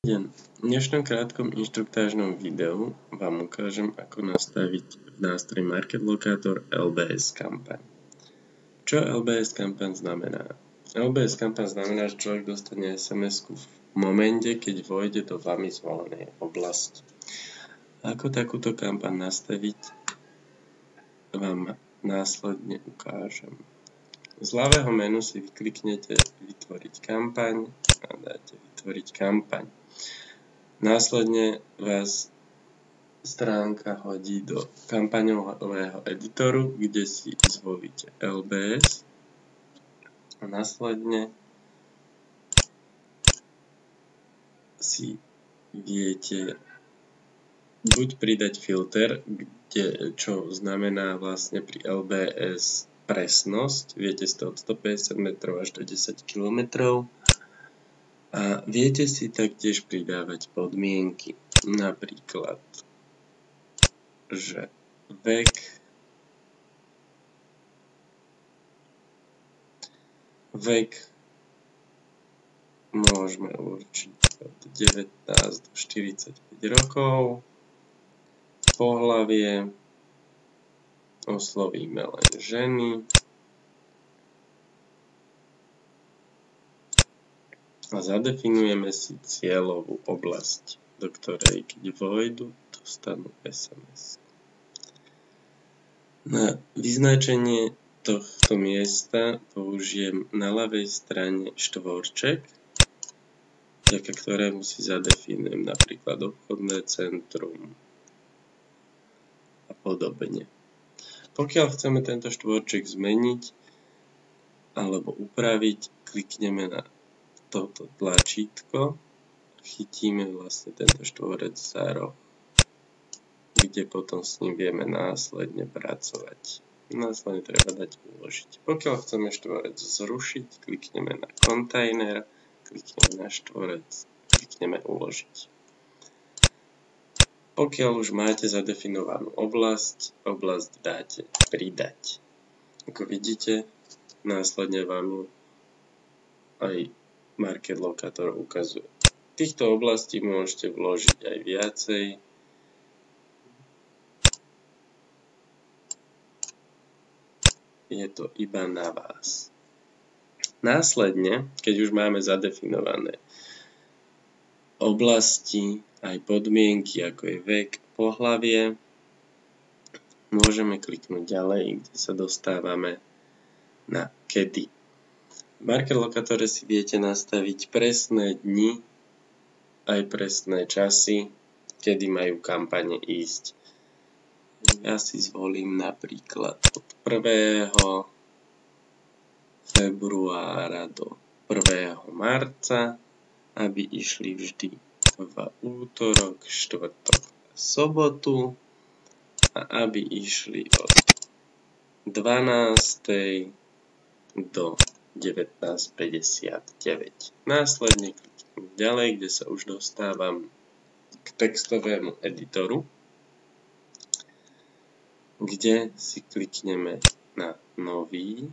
deň. V dnešnom krátkom inštruktážnom videu vám ukážem, ako nastaviť v nástroji Market Locator LBS kampaň. Čo LBS kampaň znamená? LBS kampaň znamená, že človek dostane SMS-ku v momente, keď vojde do vami zvolenej oblasti. Ako takúto kampaň nastaviť, vám následne ukážem. Z ľavého menu si vykliknete Vytvoriť kampaň a dáte Vytvoriť kampaň. Následne vás stránka hodí do kampaňového editoru, kde si zvolíte LBS a následne si viete buď pridať filter, čo znamená vlastne pri LBS presnosť, viete to od 150 metrov až do 10 km. A viete si taktiež pridávať podmienky, napríklad, že vek môžeme určiť od 19 do 45 rokov, pohlavie oslovíme len ženy, a zadefinujeme si cieľovú oblasť, do ktorej keď vojdu, dostanú SMS. Na vyznačenie tohto miesta použijem na ľavej strane štvorček, vďaka ktorému si zadefinujem napríklad obchodné centrum a podobne. Pokiaľ chceme tento štvorček zmeniť alebo upraviť, klikneme na toto tlačítko, chytíme vlastne tento štvorec za roh, kde potom s ním vieme následne pracovať. Následne treba dať uložiť. Pokiaľ chceme štvorec zrušiť, klikneme na kontajner, klikneme na štvorec, klikneme uložiť. Pokiaľ už máte zadefinovanú oblasť dáte pridať. Ako vidíte, následne vám ju aj Market Locator ukazuje. V týchto oblastí môžete vložiť aj viacej. Je to iba na vás. Následne, keď už máme zadefinované oblasti, aj podmienky, ako je vek, pohlavie, môžeme kliknúť ďalej, kde sa dostávame na kedy. V Market Locatore si viete nastaviť presné dni, aj presné časy, kedy majú kampane ísť. Ja si zvolím napríklad od 1. februára do 1. marca, aby išli vždy v útorok, štvrtok a sobotu a aby išli od 12. do 19:59. Následne kliknem ďalej, kde sa už dostávam k textovému editoru, kde si klikneme na nový.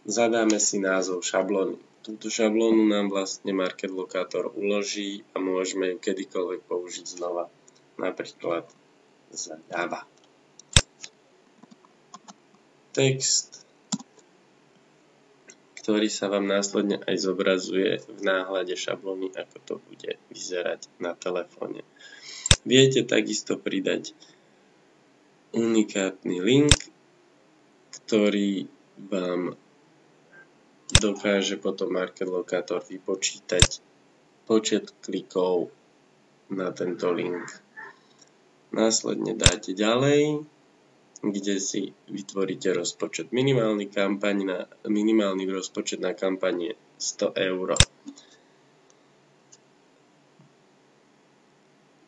Zadáme si názov šablóny. Túto šablónu nám vlastne Market Locator uloží a môžeme ju kedykoľvek použiť znova. Napríklad zadáva. Text, ktorý sa vám následne aj zobrazuje v náhľade šablóny, ako to bude vyzerať na telefóne. Viete takisto pridať unikátny link, ktorý vám dokáže potom Market Locator vypočítať počet klikov na tento link. Následne dáte ďalej, kde si vytvoríte rozpočet. Minimálny rozpočet na kampaň je 100 €.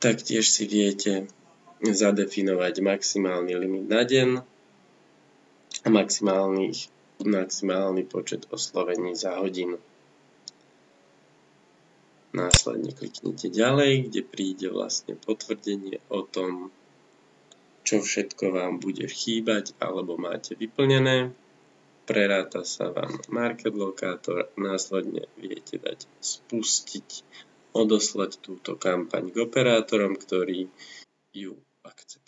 Taktiež si viete zadefinovať maximálny limit na deň a maximálny počet oslovení za hodinu. Následne kliknite ďalej, kde príde vlastne potvrdenie o tom, čo všetko vám bude chýbať alebo máte vyplnené. preráta sa vám market lokátor, následne viete dať spustiť, odoslať túto kampaň k operátorom, ktorí ju akceptujú.